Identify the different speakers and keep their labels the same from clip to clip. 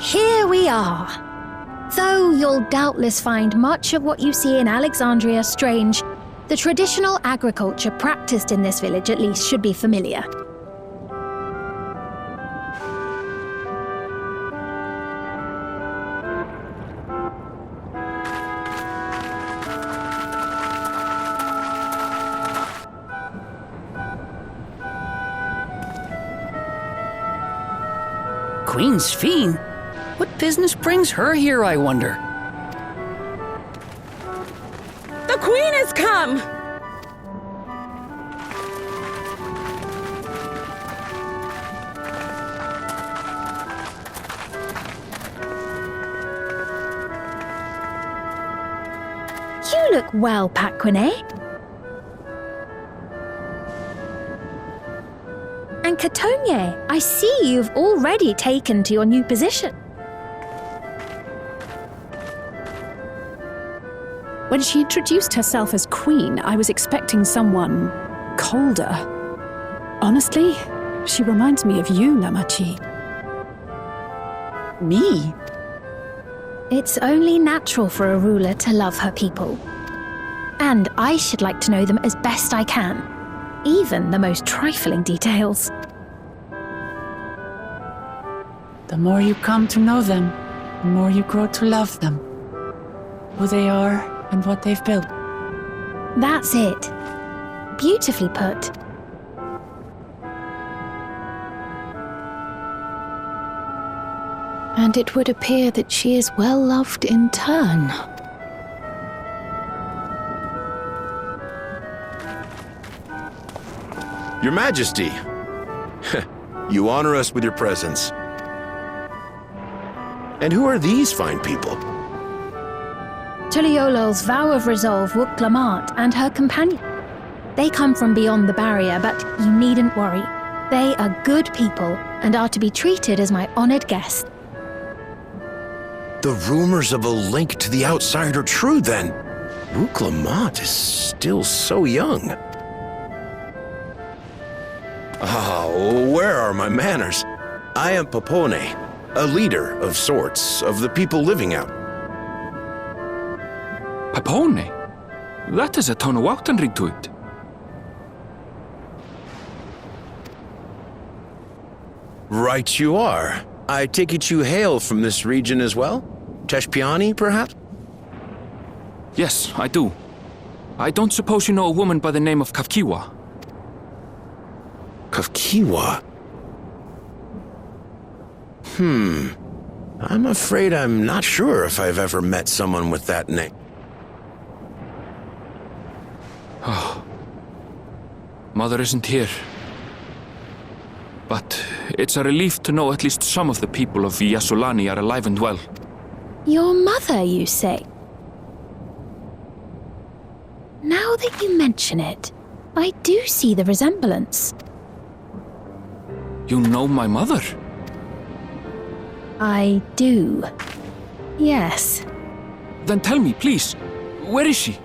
Speaker 1: Here we are. Though you'll doubtless find much of what you see in Alexandria strange, the traditional agriculture practiced in this village at least should be familiar.
Speaker 2: Queen's Fiend? What business brings her here, I wonder?
Speaker 3: The Queen has come!
Speaker 1: You look well, Paquine. And Catogne, I see you've already taken to your new position.
Speaker 4: When she introduced herself as queen, I was expecting someone colder. Honestly, she reminds me of you, Lamachi.
Speaker 3: Me?
Speaker 1: It's only natural for a ruler to love her people. And I should like to know them as best I can, even the most trifling details.
Speaker 5: The more you come to know them, the more you grow to love them. Who they are and what they've built.
Speaker 1: That's it. Beautifully put.
Speaker 4: And it would appear that she is well loved in turn.
Speaker 6: Your Majesty, you honor us with your presence. And who are these fine people?
Speaker 1: Tuliolo's vow of resolve Wuk-Lamat and her companion. They come from beyond the barrier, but you needn't worry. They are good people and are to be treated as my honored guest.
Speaker 6: The rumors of a link to the outside are true, then. Wuk-Lamat is still so young. Where are my manners? I am Popone, a leader of sorts of the people living out.
Speaker 7: Popone? That is a Tonawautanrig to it.
Speaker 6: Right you are. I take it you hail from this region as well? Teshpiani, perhaps?
Speaker 7: Yes, I do. I don't suppose you know a woman by the name of Kafkiwa?
Speaker 6: Kafkiwa? I'm afraid I'm not sure if I've ever met someone with that name.
Speaker 7: Oh. Mother isn't here. But it's a relief to know at least some of the people of Yasulani are alive and well.
Speaker 1: Your mother, you say? Now that you mention it, I do see the resemblance.
Speaker 7: You know my mother?
Speaker 1: I do. Yes.
Speaker 7: Then tell me, please, where is she?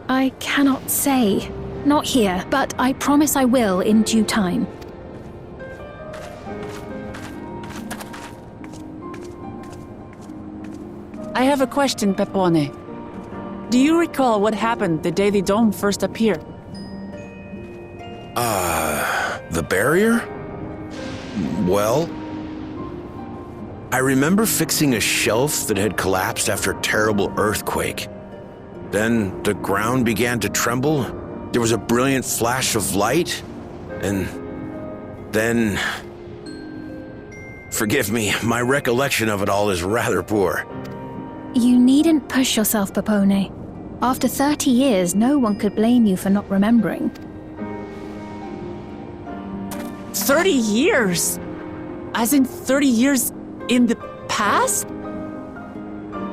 Speaker 1: I cannot say. Not here, but I promise I will in due time.
Speaker 5: I have a question, Pepone. Do you recall what happened the day the dome first appeared?
Speaker 6: The barrier? Well, I remember fixing a shelf that had collapsed after a terrible earthquake. Then the ground began to tremble. There was a brilliant flash of light, and then... Forgive me, my recollection of it all is rather poor.
Speaker 1: You needn't push yourself, Popone. After 30 years, no one could blame you for not remembering.
Speaker 5: 30 years? As in 30 years in the past?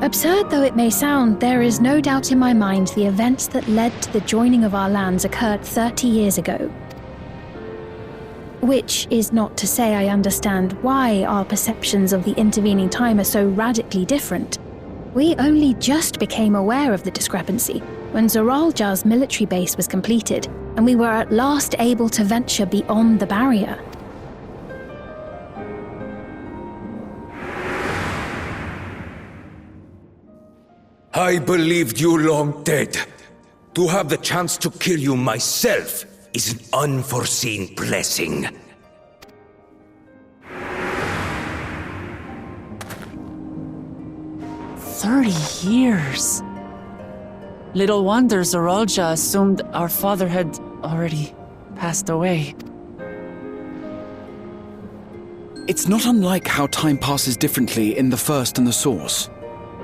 Speaker 1: Absurd though it may sound, there is no doubt in my mind the events that led to the joining of our lands occurred 30 years ago. Which is not to say I understand why our perceptions of the intervening time are so radically different. We only just became aware of the discrepancy when Zoralja's military base was completed, and we were at last able to venture beyond the barrier.
Speaker 8: I believed you long dead. To have the chance to kill you myself is an unforeseen blessing.
Speaker 5: Years. Little wonder Zoralja assumed our father had already passed away.
Speaker 9: It's not unlike how time passes differently in the First and the Source.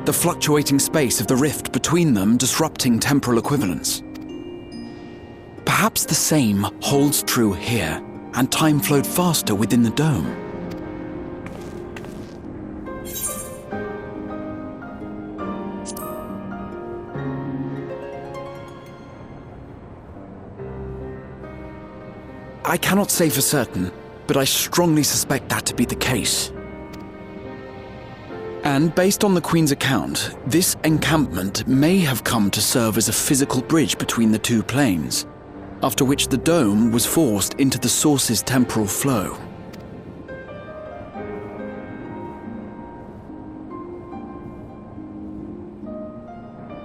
Speaker 9: The fluctuating space of the rift between them disrupting temporal equivalence. Perhaps the same holds true here, and time flowed faster within the dome. I cannot say for certain, but I strongly suspect that to be the case. And based on the Queen's account, this encampment may have come to serve as a physical bridge between the two planes, after which the dome was forced into the Source's temporal flow.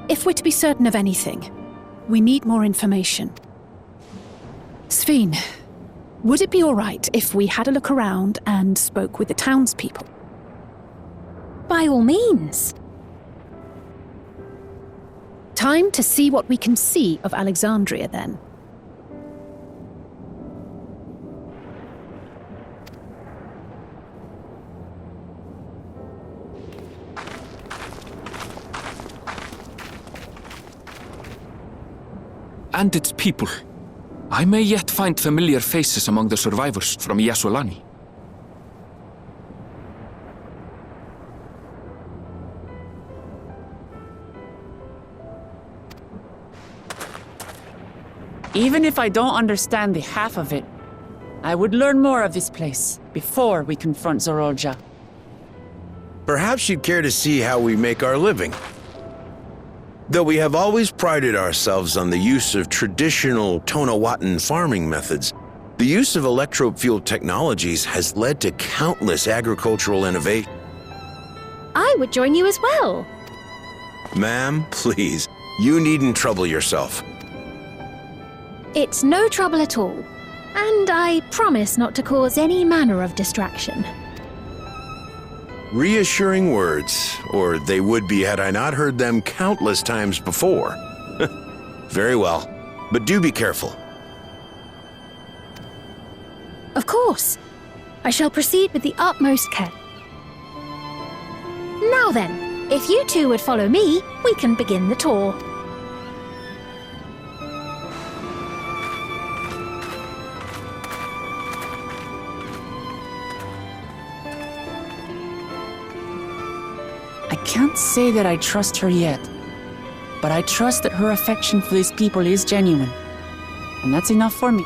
Speaker 4: If we're to be certain of anything, we need more information. Sveen, would it be all right if we had a look around and spoke with the townspeople?
Speaker 1: By all means.
Speaker 4: Time to see what we can see of Alexandria, then.
Speaker 7: And its people. I may yet find familiar faces among the survivors from Yasolani.
Speaker 5: Even if I don't understand the half of it, I would learn more of this place before we confront Zoralja.
Speaker 6: Perhaps you'd care to see how we make our living. Though we have always prided ourselves on the use of traditional Tonawatan farming methods, the use of electro-fueled technologies has led to countless agricultural innovations.
Speaker 1: I would join you as well.
Speaker 6: Ma'am, please, you needn't trouble yourself.
Speaker 1: It's no trouble at all, and I promise not to cause any manner of distraction.
Speaker 6: Reassuring words, or they would be had I not heard them countless times before. Very well, but do be careful.
Speaker 1: Of course. I shall proceed with the utmost care. Now then, if you two would follow me, we can begin the tour.
Speaker 5: I can't say that I trust her yet, but I trust that her affection for these people is genuine, and that's enough for me.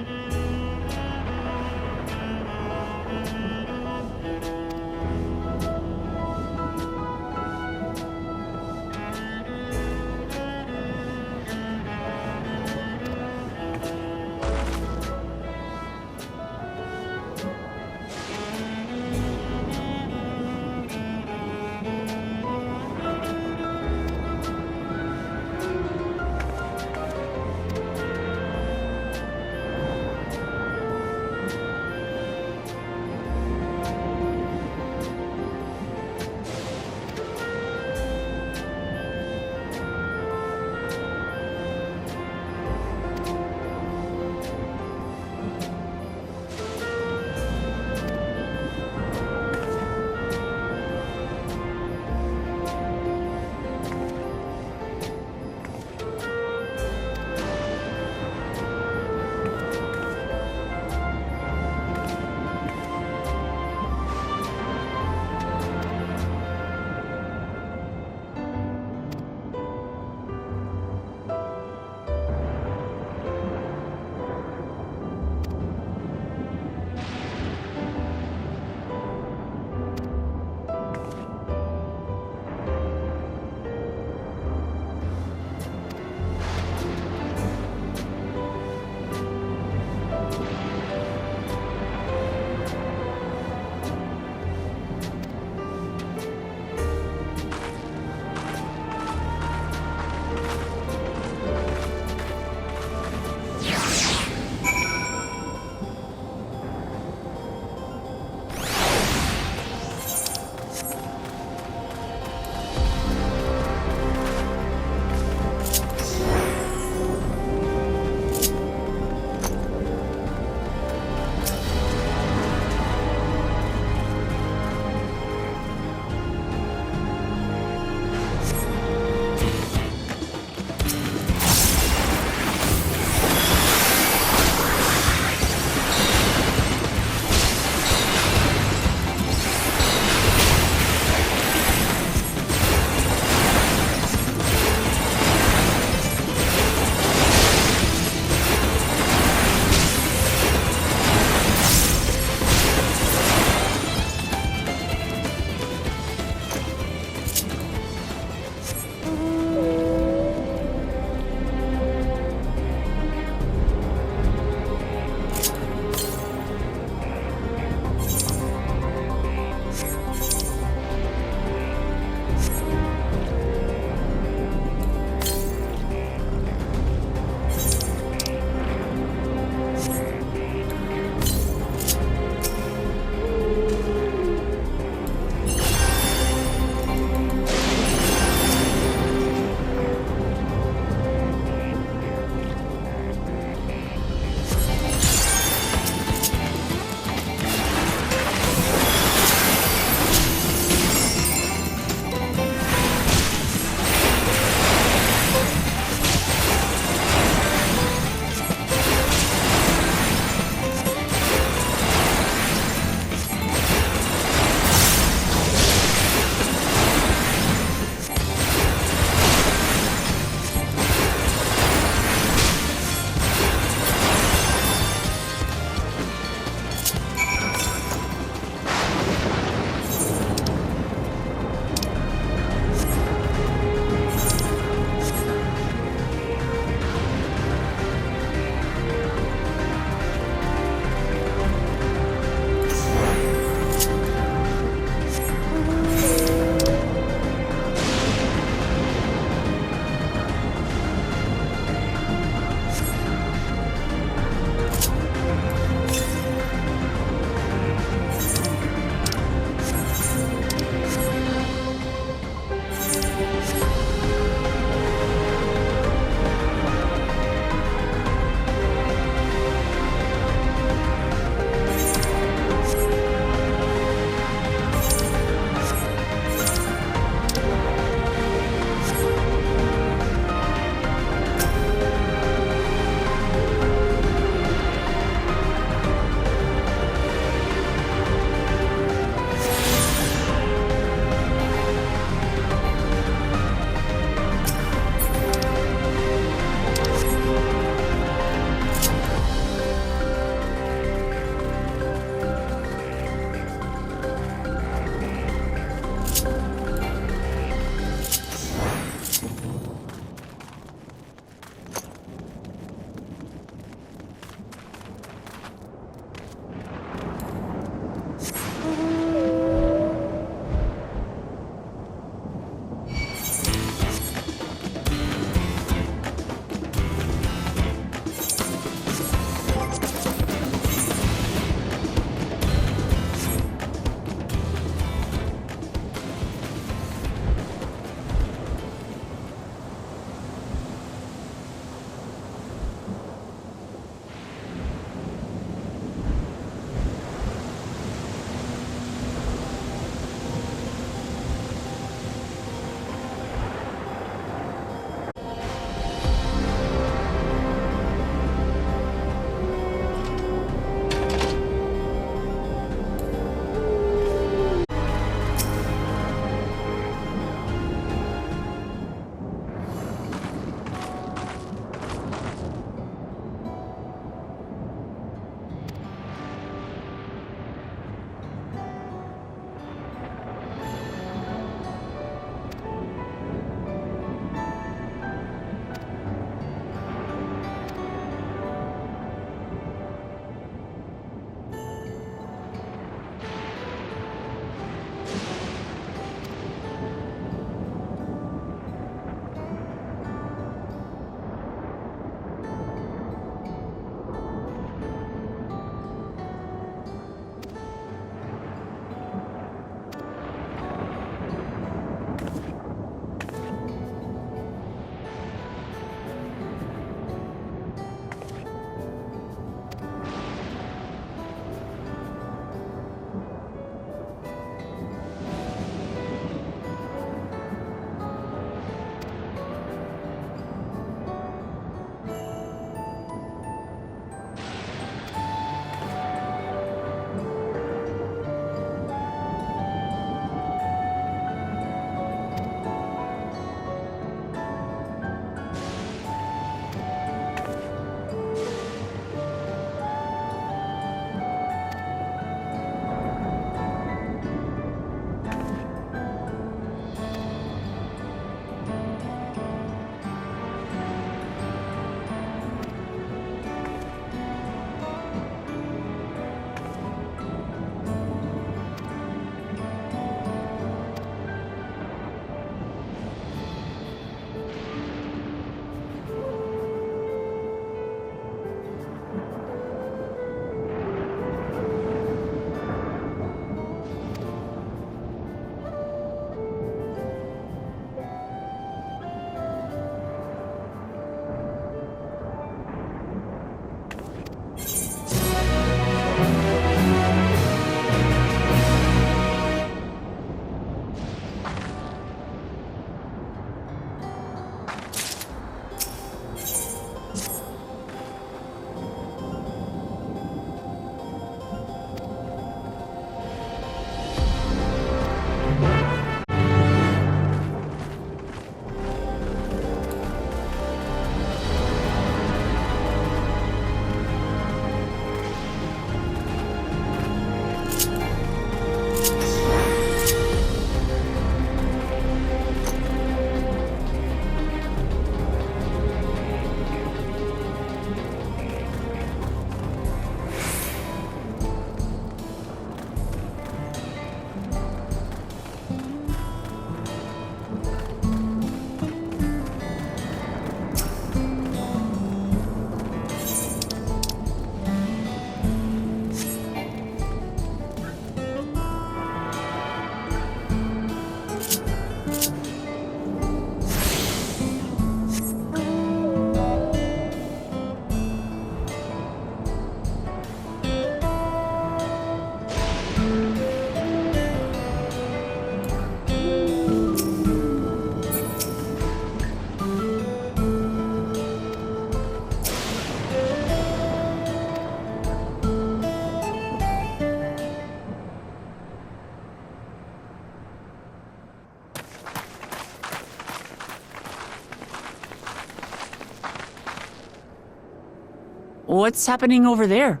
Speaker 5: What's happening over there?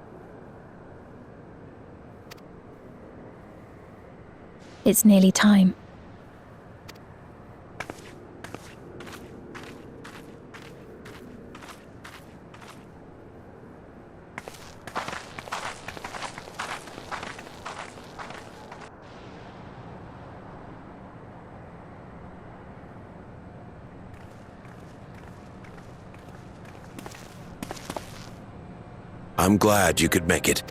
Speaker 1: It's nearly time.
Speaker 6: I'm glad you could make it.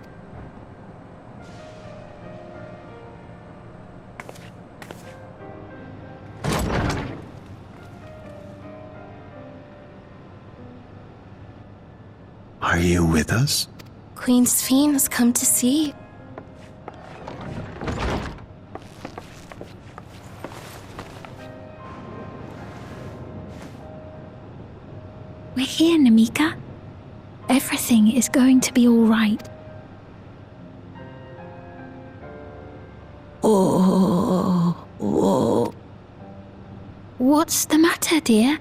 Speaker 10: Are you with us?
Speaker 11: Queen Sphene has come to see.
Speaker 1: We're here, Namika. Everything is going to be all right.
Speaker 11: Oh.
Speaker 1: What's the matter, dear?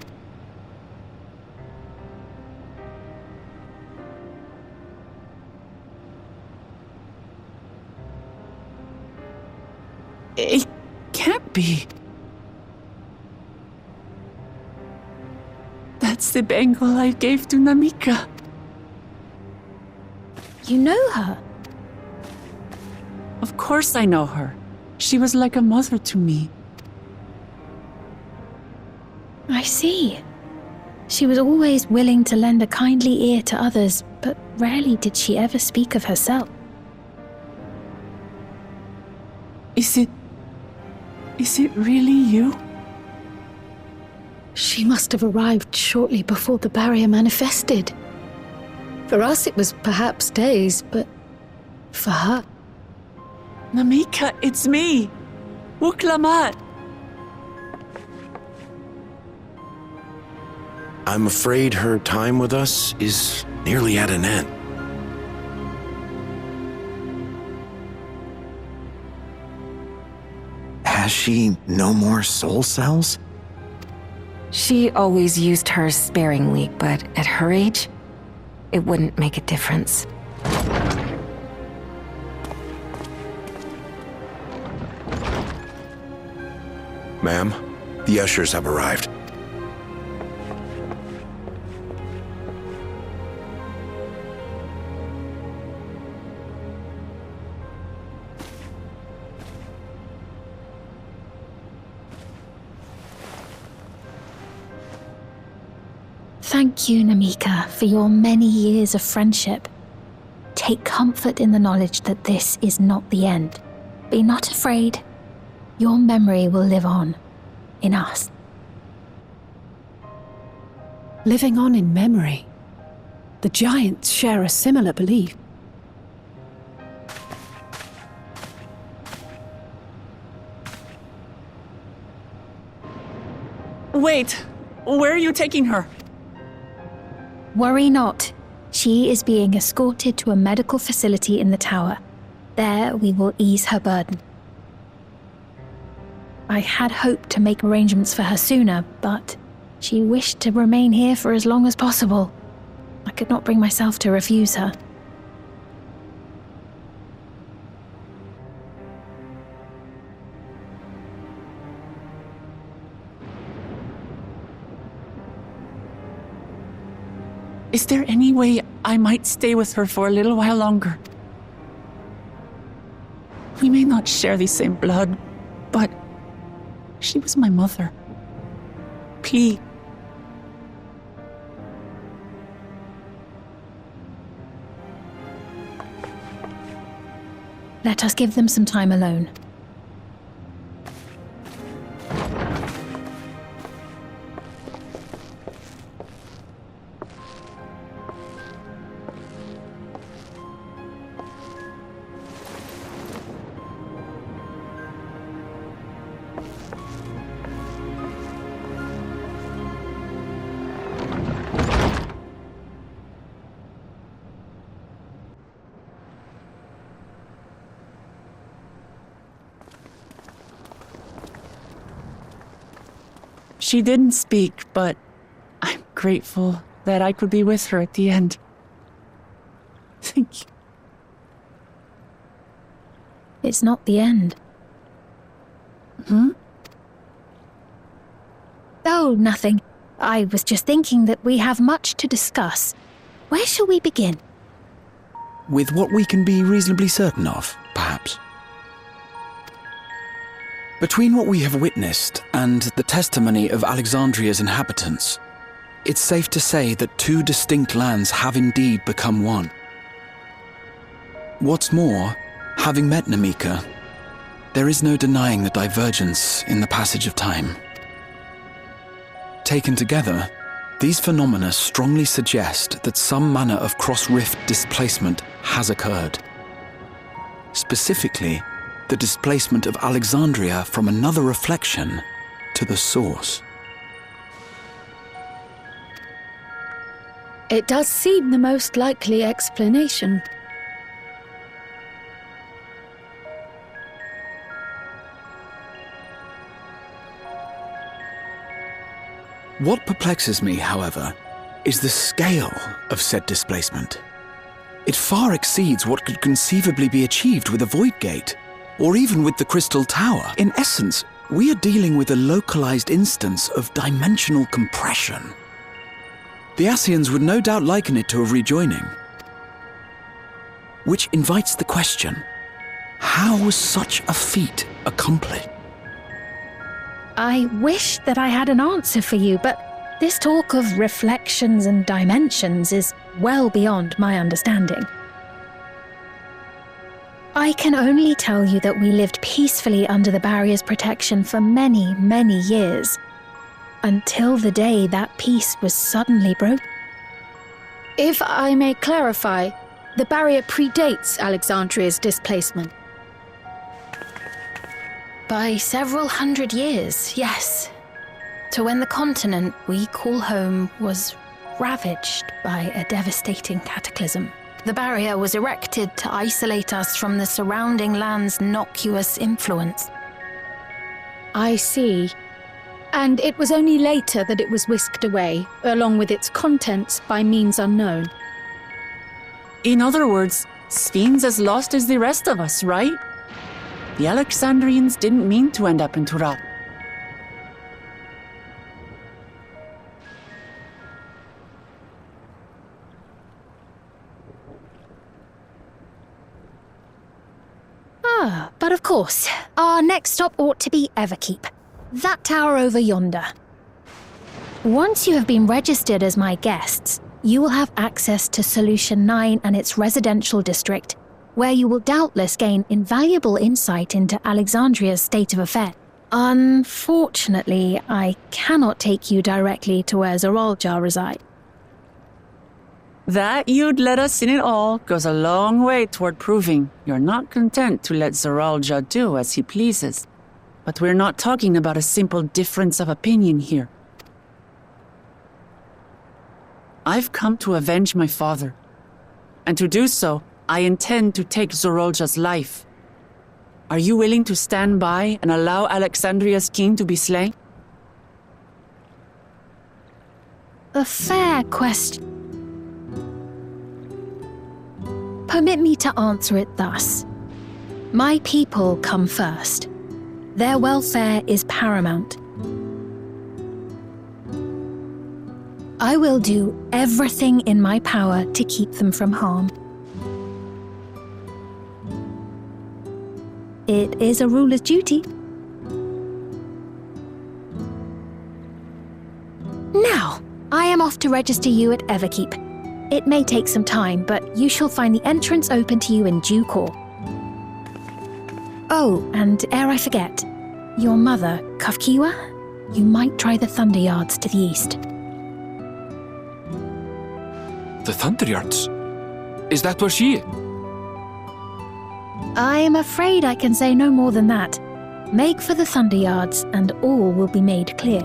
Speaker 5: It can't be. That's the bangle I gave to Namika.
Speaker 1: You know her?
Speaker 5: Of course I know her. She was like a mother to me.
Speaker 1: I see. She was always willing to lend a kindly ear to others, but rarely did she ever speak of herself.
Speaker 5: Is it really you?
Speaker 4: She must have arrived shortly before the barrier manifested. For us, it was perhaps days, but for her...
Speaker 5: Namika, it's me! Wuklamat!
Speaker 6: I'm afraid her time with us is nearly at an end.
Speaker 10: Has she no more soul cells?
Speaker 11: She always used hers sparingly, but at her age, it wouldn't make a difference.
Speaker 6: Ma'am, the ushers have arrived.
Speaker 1: Thank you, Namika, for your many years of friendship. Take comfort in the knowledge that this is not the end. Be not afraid. Your memory will live on, in us.
Speaker 4: Living on in memory. The giants share a similar belief.
Speaker 5: Wait! Where are you taking her?
Speaker 1: Worry not. She is being escorted to a medical facility in the tower. There we will ease her burden. I had hoped to make arrangements for her sooner, but she wished to remain here for as long as possible. I could not bring myself to refuse her.
Speaker 5: Is there any way I might stay with her for a little while longer? We may not share the same blood, but she was my mother. Please.
Speaker 1: Let us give them some time alone.
Speaker 5: She didn't speak, but I'm grateful that I could be with her at the end.
Speaker 2: Thank you.
Speaker 1: It's not the end. Oh, nothing. I was just thinking that we have much to discuss. Where shall we begin?
Speaker 9: With what we can be reasonably certain of, perhaps. Between what we have witnessed and the testimony of Alexandria's inhabitants, it's safe to say that two distinct lands have indeed become one. What's more, having met Namika, there is no denying the divergence in the passage of time. Taken together, these phenomena strongly suggest that some manner of cross-rift displacement has occurred. Specifically, the displacement of Alexandria from another reflection to the source.
Speaker 4: It does seem the most likely explanation.
Speaker 9: What perplexes me, however, is the scale of said displacement. It far exceeds what could conceivably be achieved with a void gate, or even with the Crystal Tower. In essence, we are dealing with a localized instance of dimensional compression. The Ascians would no doubt liken it to a rejoining. Which invites the question, how was such a feat accomplished?
Speaker 1: I wish that I had an answer for you, but this talk of reflections and dimensions is well beyond my understanding. I can only tell you that we lived peacefully under the barrier's protection for many, many years, until the day that peace was suddenly broken.
Speaker 4: If I may clarify, the barrier predates Alexandria's displacement.
Speaker 1: By several hundred years, yes. To when the continent we call home was ravaged by a devastating cataclysm. The barrier was erected to isolate us from the surrounding land's noxious influence.
Speaker 4: I see. And it was only later that it was whisked away, along with its contents, by means unknown.
Speaker 5: In other words, Sphne's as lost as the rest of us, right? The Alexandrians didn't mean to end up in Turak.
Speaker 1: But of course, our next stop ought to be Everkeep. That tower over yonder. Once you have been registered as my guests, you will have access to Solution 9 and its residential district, where you will doubtless gain invaluable insight into Alexandria's state of affairs. Unfortunately, I cannot take you directly to where Zoralja resides.
Speaker 5: That you'd let us in it all goes a long way toward proving you're not content to let Zoralja do as he pleases. But we're not talking about a simple difference of opinion here. I've come to avenge my father. And to do so, I intend to take Zoralja's life. Are you willing to stand by and allow Alexandria's king to be slain?
Speaker 1: A fair question. Permit me to answer it thus. My people come first. Their welfare is paramount. I will do everything in my power to keep them from harm. It is a ruler's duty. Now, I am off to register you at Everkeep. It may take some time, but you shall find the entrance open to you in due course. Oh, and ere I forget, your mother, Kafkiwa, you might try the Thunder Yards to the east.
Speaker 7: The Thunder Yards? Is that where she is?
Speaker 1: I'm afraid I can say no more than that. Make for the Thunder Yards, and all will be made clear.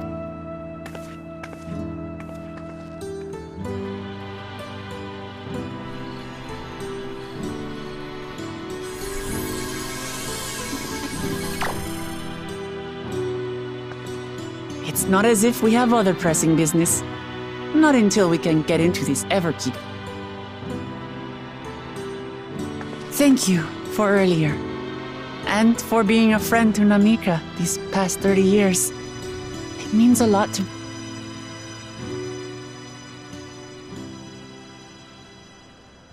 Speaker 5: It's not as if we have other pressing business. Not until we can get into this Everkeep. Thank you for earlier. And for being a friend to Namika these past 30 years. It means a lot to...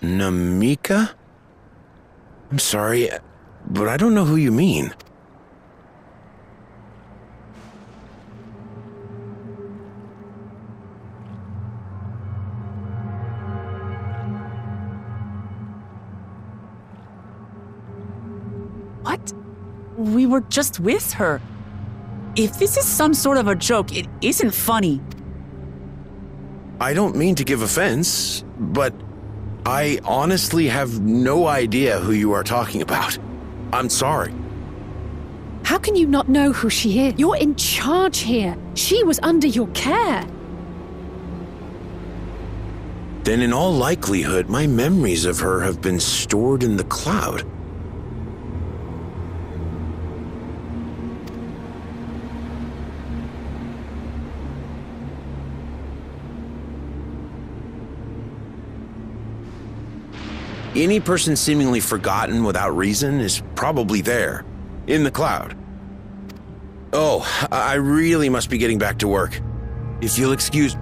Speaker 6: Namika? I'm sorry, but I don't know who you mean.
Speaker 5: What? We were just with her. If this is some sort of a joke, it isn't funny.
Speaker 6: I don't mean to give offense, but I honestly have no idea who you are talking about. I'm sorry.
Speaker 4: How can you not know who she is? You're in charge here. She was under your care.
Speaker 6: Then in all likelihood, my memories of her have been stored in the cloud. Any person seemingly forgotten without reason is probably there, in the cloud. Oh, I really must be getting back to work. If you'll excuse...